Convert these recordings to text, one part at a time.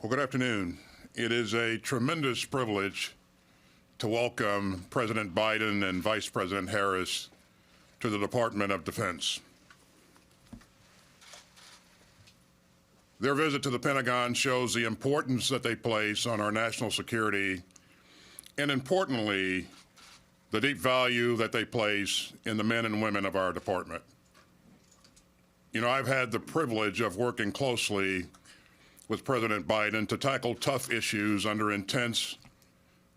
Well, good afternoon. It is a tremendous privilege to welcome President Biden and Vice President Harris to the Department of Defense. Their visit to the Pentagon shows the importance that they place on our national security and, importantly, the deep value that they place in the men and women of our department. You know, I've had the privilege of working closely with President Biden to tackle tough issues under intense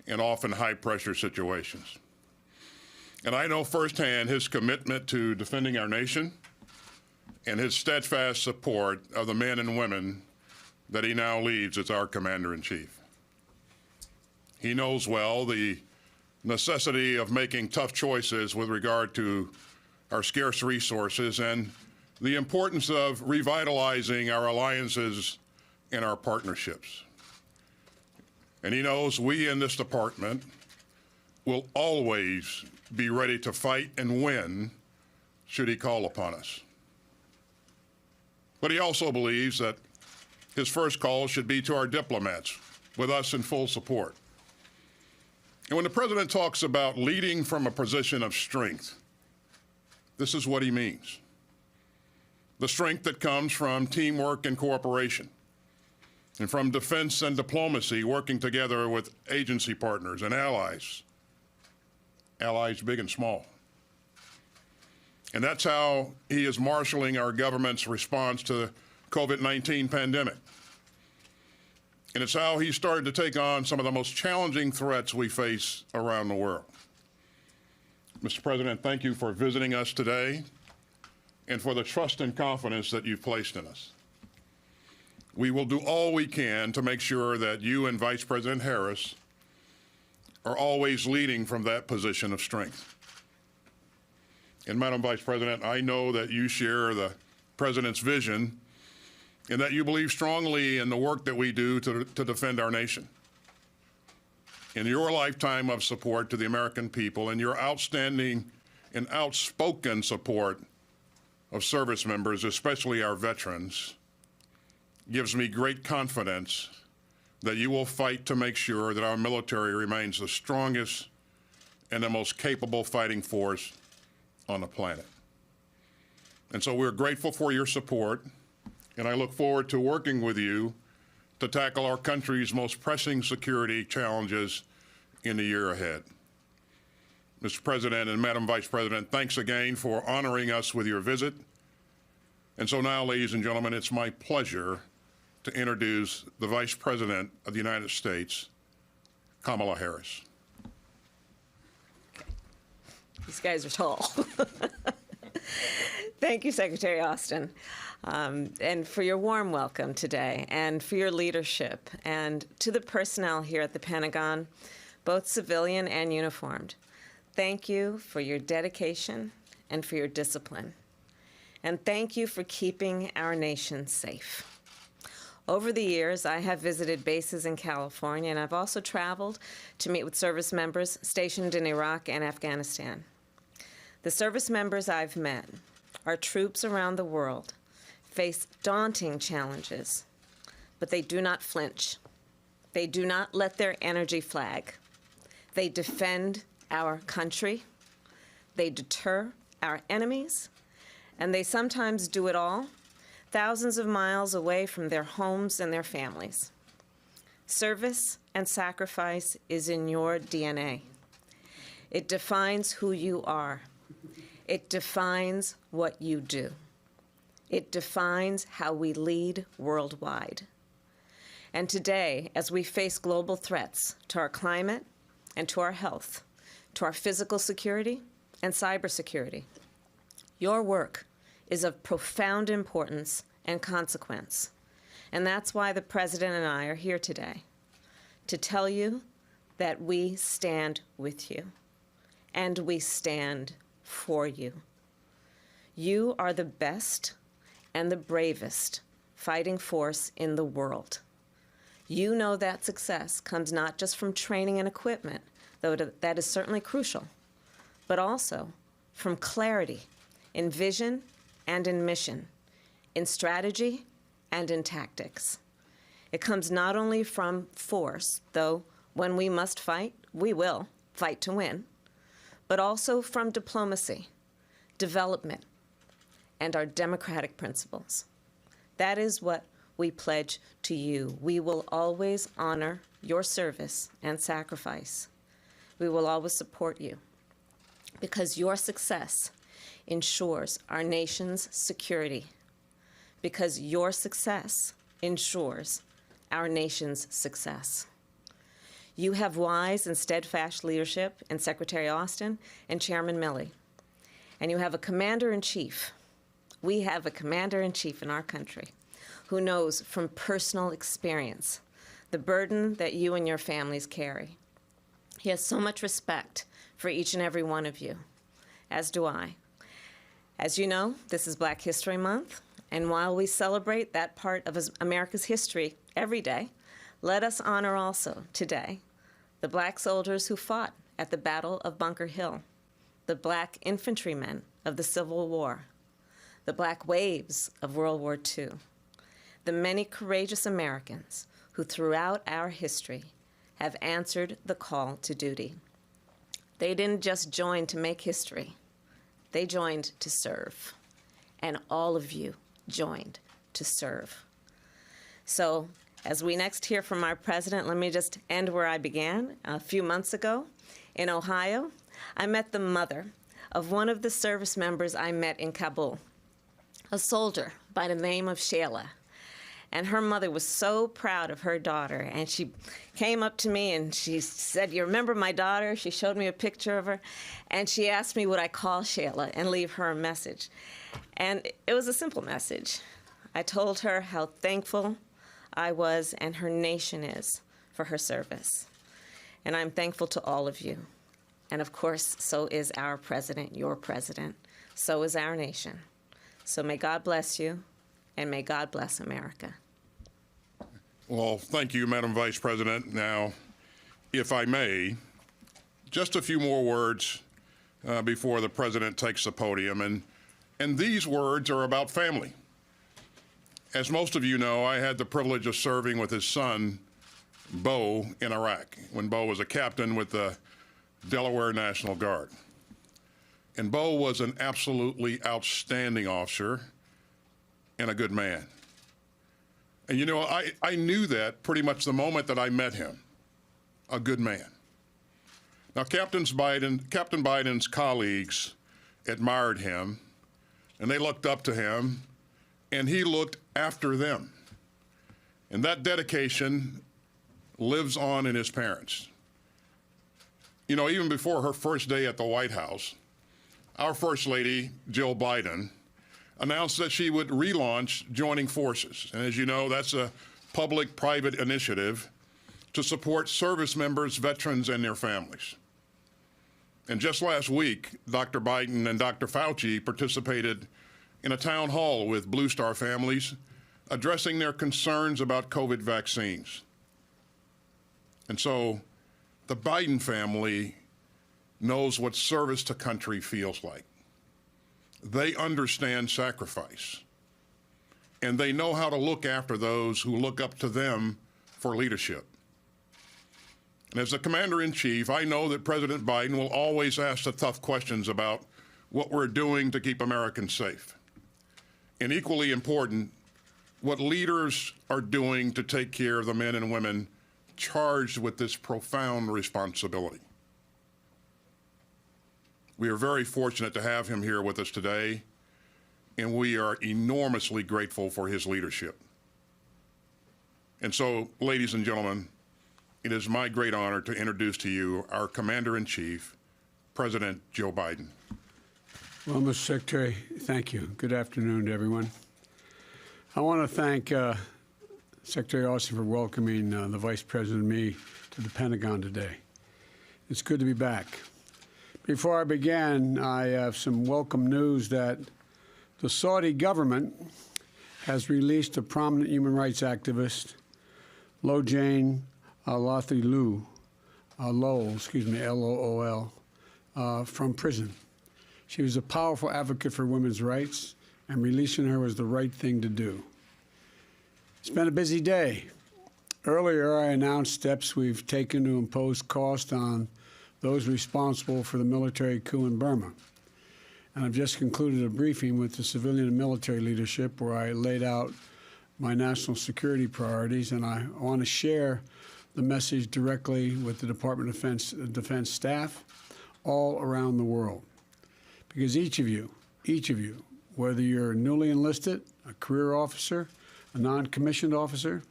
and often high-pressure situations. And I know firsthand his commitment to defending our nation and his steadfast support of the men and women that he now leads as our Commander-in-Chief. He knows well the necessity of making tough choices with regard to our scarce resources and the importance of revitalizing our alliances and our partnerships. And he knows we in this department will always be ready to fight and win should he call upon us. But he also believes that his first call should be to our diplomats, with us in full support. And when the president talks about leading from a position of strength, this is what he means. The strength that comes from teamwork and cooperation, and from defense and diplomacy, working together with agency partners and allies big and small. And that's how he is marshaling our government's response to the COVID-19 pandemic. And it's how he started to take on some of the most challenging threats we face around the world. Mr. President, thank you for visiting us today and for the trust and confidence that you've placed in us. We will do all we can to make sure that you and Vice President Harris are always leading from that position of strength. And Madam Vice President, I know that you share the President's vision and that you believe strongly in the work that we do to defend our nation. In your lifetime of support to the American people and your outstanding and outspoken support of service members, especially our veterans, gives me great confidence that you will fight to make sure that our military remains the strongest and the most capable fighting force on the planet. And so we're grateful for your support, and I look forward to working with you to tackle our country's most pressing security challenges in the year ahead. Mr. President and Madam Vice President, thanks again for honoring us with your visit. And so now, ladies and gentlemen, it's my pleasure to introduce the Vice President of the United States, Kamala Harris. These guys are tall. Thank you, Secretary Austin, and for your warm welcome today, and for your leadership, and to the personnel here at the Pentagon, both civilian and uniformed. Thank you for your dedication and for your discipline. And thank you for keeping our nation safe. Over the years, I have visited bases in California, and I've also traveled to meet with service members stationed in Iraq and Afghanistan. The service members I've met, our troops around the world, face daunting challenges, but they do not flinch. They do not let their energy flag. They defend our country, they deter our enemies, and they sometimes do it all thousands of miles away from their homes and their families. Service and sacrifice is in your DNA. It defines who you are. It defines what you do. It defines how we lead worldwide. And today, as we face global threats to our climate and to our health, to our physical security and cybersecurity, your work is of profound importance and consequence. And that's why the President and I are here today, to tell you that we stand with you and we stand for you. You are the best and the bravest fighting force in the world. You know that success comes not just from training and equipment, though that is certainly crucial, but also from clarity in vision and in mission, in strategy and in tactics. It comes not only from force, though when we must fight, we will fight to win, but also from diplomacy, development, and our democratic principles. That is what we pledge to you. We will always honor your service and sacrifice. We will always support you because your success ensures our nation's security, because your success ensures our nation's success. You have wise and steadfast leadership in Secretary Austin and Chairman Milley, and you have a commander-in-chief. We have a commander-in-chief in our country who knows from personal experience the burden that you and your families carry. He has so much respect for each and every one of you, as do I. As you know, this is Black History Month, and while we celebrate that part of America's history every day, let us honor also today the Black soldiers who fought at the Battle of Bunker Hill, the Black infantrymen of the Civil War, the Black waves of World War II, the many courageous Americans who throughout our history have answered the call to duty. They didn't just join to make history, they joined to serve, and all of you joined to serve. So as we next hear from our president, let me just end where I began. A few months ago in Ohio, I met the mother of one of the service members I met in Kabul, a soldier by the name of Shayla. And her mother was so proud of her daughter. And she came up to me and she said, "You remember my daughter?" She showed me a picture of her. And she asked me would I call Shayla and leave her a message. And it was a simple message. I told her how thankful I was and her nation is for her service. And I'm thankful to all of you. And of course, so is our president, your president. So is our nation. So may God bless you, and may God bless America. Well, thank you, Madam Vice President. Now, if I may, just a few more words before the president takes the podium. And these words are about family. As most of you know, I had the privilege of serving with his son, Bo, in Iraq, when Bo was a captain with the Delaware National Guard. And Bo was an absolutely outstanding officer and a good man. And you know, I knew that pretty much the moment that I met him, a good man. Now, Captain Biden's colleagues admired him, and they looked up to him, and he looked after them. And that dedication lives on in his parents. You know, even before her first day at the White House, our First Lady, Jill Biden, announced that she would relaunch Joining Forces. And as you know, that's a public-private initiative to support service members, veterans, and their families. And just last week, Dr. Biden and Dr. Fauci participated in a town hall with Blue Star families addressing their concerns about COVID vaccines. And so the Biden family knows what service to country feels like. They understand sacrifice, and they know how to look after those who look up to them for leadership. And as the commander-in-chief, I know that President Biden will always ask the tough questions about what we're doing to keep Americans safe. And equally important, what leaders are doing to take care of the men and women charged with this profound responsibility. We are very fortunate to have him here with us today, and we are enormously grateful for his leadership. And so, ladies and gentlemen, it is my great honor to introduce to you our Commander-in-Chief, President Joe Biden. Well, Mr. Secretary, thank you. Good afternoon to everyone. I want to thank Secretary Austin for welcoming the Vice President and me to the Pentagon today. It's good to be back. Before I begin, I have some welcome news that the Saudi government has released a prominent human rights activist, Loujain Lowell, L-O-O-L, from prison. She was a powerful advocate for women's rights, and releasing her was the right thing to do. It's been a busy day. Earlier, I announced steps we've taken to impose cost on those responsible for the military coup in Burma. And I've just concluded a briefing with the civilian and military leadership where I laid out my national security priorities, and I want to share the message directly with the Department of Defense staff all around the world. Because each of you, whether you're newly enlisted, a career officer, a non-commissioned officer,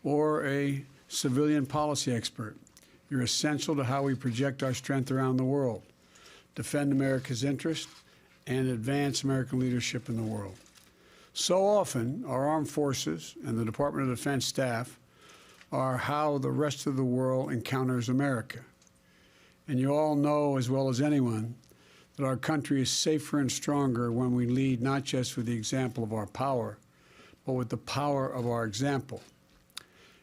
or a civilian policy expert, you're essential to how we project our strength around the world, defend America's interests, and advance American leadership in the world. So often, our armed forces and the Department of Defense staff are how the rest of the world encounters America. And you all know as well as anyone that our country is safer and stronger when we lead not just with the example of our power, but with the power of our example.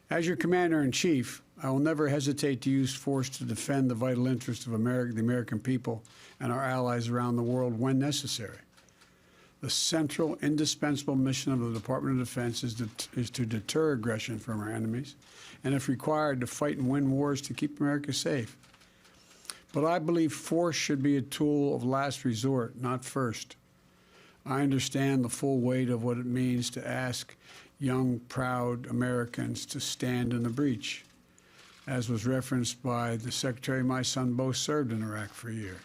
As your Commander-in-Chief, I will never hesitate to use force to defend the vital interests of America, the American people, and our allies around the world when necessary. The central, indispensable mission of the Department of Defense is to deter aggression from our enemies, and if required, to fight and win wars to keep America safe. But I believe force should be a tool of last resort, not first. I understand the full weight of what it means to ask young, proud Americans to stand in the breach, as was referenced by the Secretary my son both served in Iraq for a year.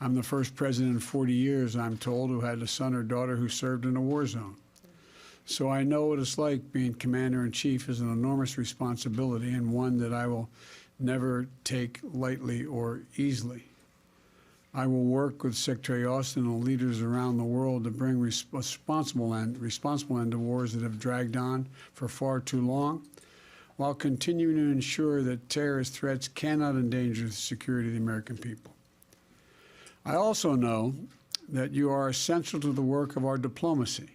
I'm the first president in 40 years, I'm told, who had a son or daughter who served in a war zone. So I know what it's like being Commander-in-Chief is an enormous responsibility and one that I will never take lightly or easily. I will work with Secretary Austin and leaders around the world to bring responsible end to wars that have dragged on for far too long, while continuing to ensure that terrorist threats cannot endanger the security of the American people. I also know that you are essential to the work of our diplomacy,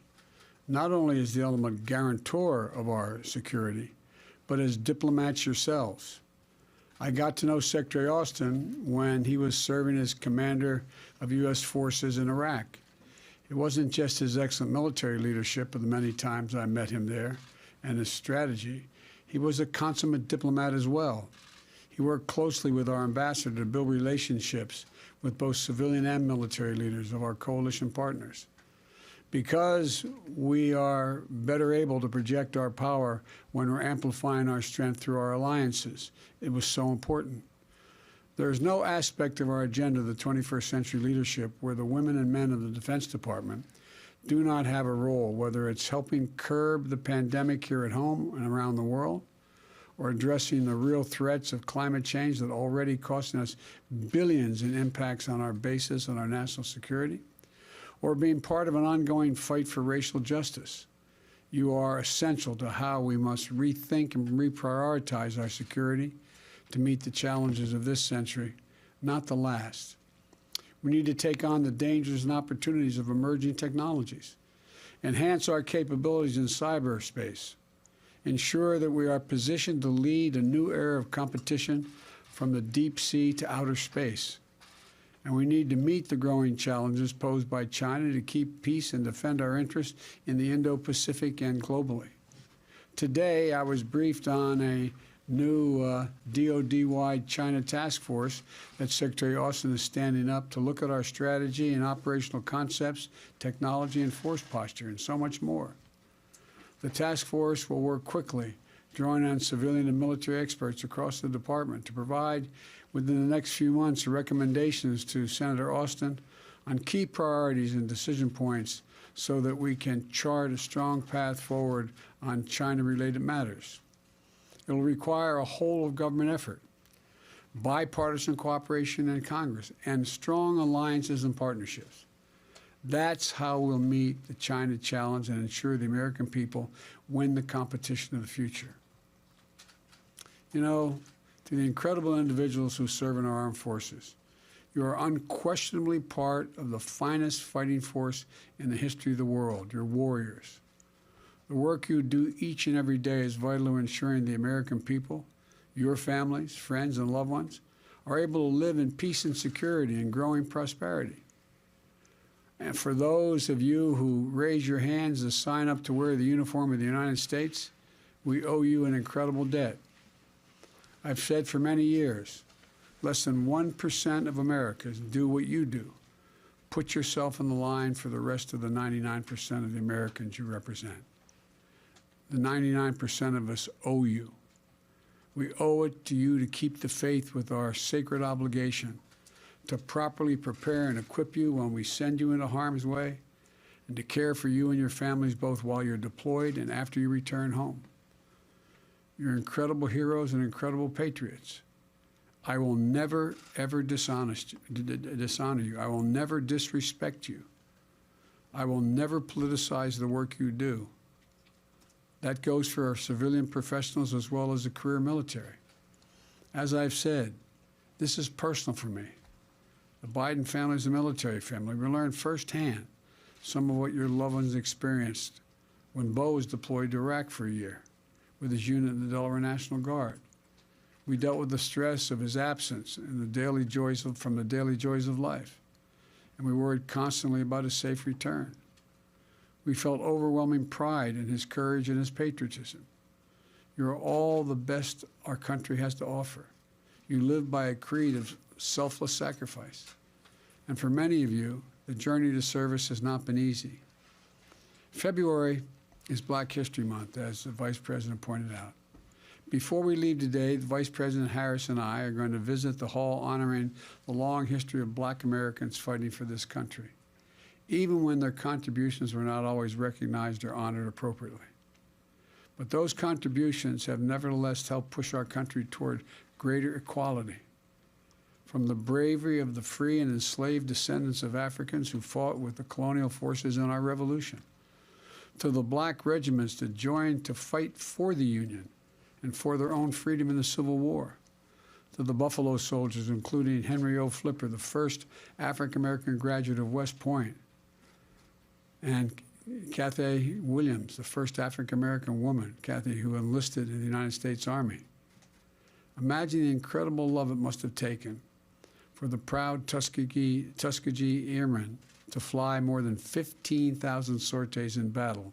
not only as the ultimate guarantor of our security, but as diplomats yourselves. I got to know Secretary Austin when he was serving as commander of U.S. forces in Iraq. It wasn't just his excellent military leadership of the many times I met him there and his strategy. He was a consummate diplomat as well. He worked closely with our ambassador to build relationships with both civilian and military leaders of our coalition partners. Because we are better able to project our power when we're amplifying our strength through our alliances, it was so important. There is no aspect of our agenda of the 21st century leadership where the women and men of the Defense Department do not have a role, whether it's helping curb the pandemic here at home and around the world, or addressing the real threats of climate change that are already costing us billions in impacts on our bases and our national security, or being part of an ongoing fight for racial justice. You are essential to how we must rethink and reprioritize our security to meet the challenges of this century, not the last. We need to take on the dangers and opportunities of emerging technologies, enhance our capabilities in cyberspace, ensure that we are positioned to lead a new era of competition from the deep sea to outer space. And we need to meet the growing challenges posed by China to keep peace and defend our interests in the Indo-Pacific and globally. Today, I was briefed on a new DoD-wide China task force that Secretary Austin is standing up to look at our strategy and operational concepts, technology and force posture, and so much more. The task force will work quickly, drawing on civilian and military experts across the department to provide within the next few months recommendations to Senator Austin on key priorities and decision points so that we can chart a strong path forward on China-related matters. It will require a whole-of-government effort, bipartisan cooperation in Congress, and strong alliances and partnerships. That's how we'll meet the China challenge and ensure the American people win the competition of the future. You know, to the incredible individuals who serve in our armed forces, you are unquestionably part of the finest fighting force in the history of the world. You're warriors. The work you do each and every day is vital to ensuring the American people, your families, friends, and loved ones are able to live in peace and security and growing prosperity. And for those of you who raise your hands to sign up to wear the uniform of the United States, We owe you an incredible debt. I've said for many years, less than 1% of Americans do what you do. Put yourself on the line for the rest of the 99% of the Americans you represent. The 99% of us owe you. We owe it to you to keep the faith with our sacred obligation to properly prepare and equip you when we send you into harm's way, and to care for you and your families both while you're deployed and after you return home. You're incredible heroes and incredible patriots. I will never, ever dishonor you. I will never disrespect you. I will never politicize the work you do. That goes for our civilian professionals as well as the career military. As I've said, this is personal for me. The Biden family is a military family. We learned firsthand some of what your loved ones experienced when Bo was deployed to Iraq for a year with his unit in the Delaware National Guard. We dealt with the stress of his absence and the daily joys of life, and we worried constantly about his safe return. We felt overwhelming pride in his courage and his patriotism. You're all the best our country has to offer. You live by a creed of selfless sacrifice. And for many of you, the journey to service has not been easy. February is Black History Month, as the Vice President pointed out. Before we leave today, Vice President Harris and I are going to visit the hall honoring the long history of Black Americans fighting for this country, even when their contributions were not always recognized or honored appropriately. But those contributions have nevertheless helped push our country toward greater equality. From the bravery of the free and enslaved descendants of Africans who fought with the colonial forces in our revolution, to the Black regiments that joined to fight for the Union and for their own freedom in the Civil War, to the Buffalo Soldiers, including Henry O. Flipper, the first African-American graduate of West Point, and Cathay Williams, the first African-American woman, Cathay, who enlisted in the United States Army. Imagine the incredible love it must have taken for the proud Tuskegee Airmen to fly more than 15,000 sorties in battle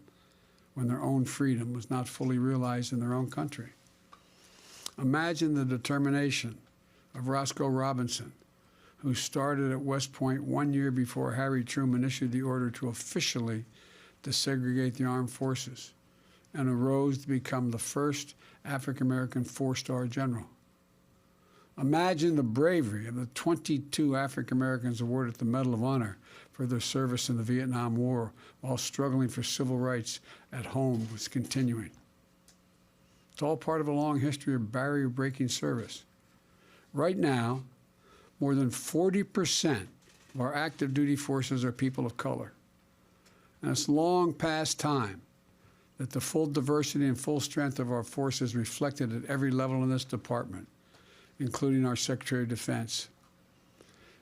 when their own freedom was not fully realized in their own country. Imagine the determination of Roscoe Robinson, who started at West Point 1 year before Harry Truman issued the order to officially desegregate the armed forces, and arose to become the first African-American four-star general. Imagine the bravery of the 22 African-Americans awarded the Medal of Honor for their service in the Vietnam War while struggling for civil rights at home was continuing. It's all part of a long history of barrier-breaking service. Right now, more than 40% of our active duty forces are people of color. And it's long past time that the full diversity and full strength of our forces reflected at every level in this department, including our Secretary of Defense.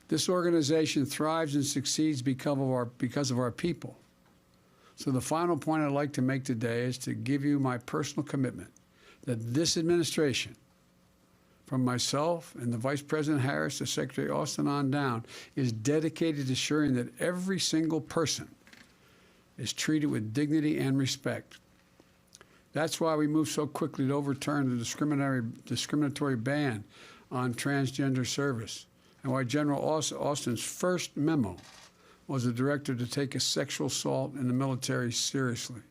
This organization thrives and succeeds because of our people. So the final point I'd like to make today is to give you my personal commitment that this administration, from myself and the Vice President Harris to Secretary Austin on down, is dedicated to ensuring that every single person is treated with dignity and respect. That's why we moved so quickly to overturn the discriminatory ban on transgender service, and why General Austin's first memo was a directive to take a sexual assault in the military seriously.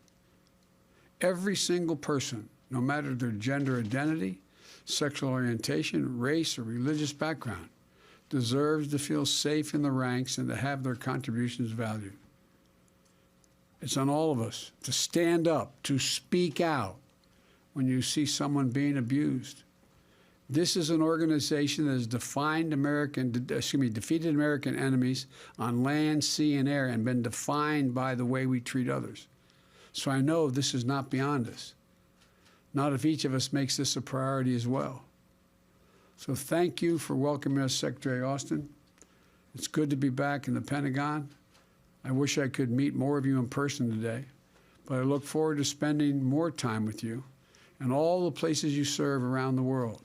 Every single person, no matter their gender identity, sexual orientation, race, or religious background, deserves to feel safe in the ranks and to have their contributions valued. It's on all of us to stand up, to speak out when you see someone being abused. This is an organization that has defeated American enemies on land, sea, and air, and been defined by the way we treat others. So I know this is not beyond us. Not if each of us makes this a priority as well. So thank you for welcoming us, Secretary Austin. It's good to be back in the Pentagon. I wish I could meet more of you in person today, but I look forward to spending more time with you and all the places you serve around the world.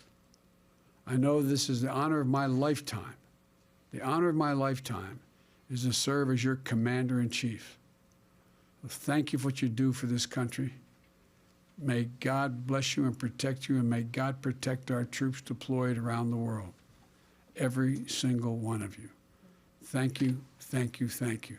I know this is the honor of my lifetime. The honor of my lifetime is to serve as your Commander-in-Chief. So thank you for what you do for this country. May God bless you and protect you, and may God protect our troops deployed around the world. Every single one of you. Thank you, thank you, thank you.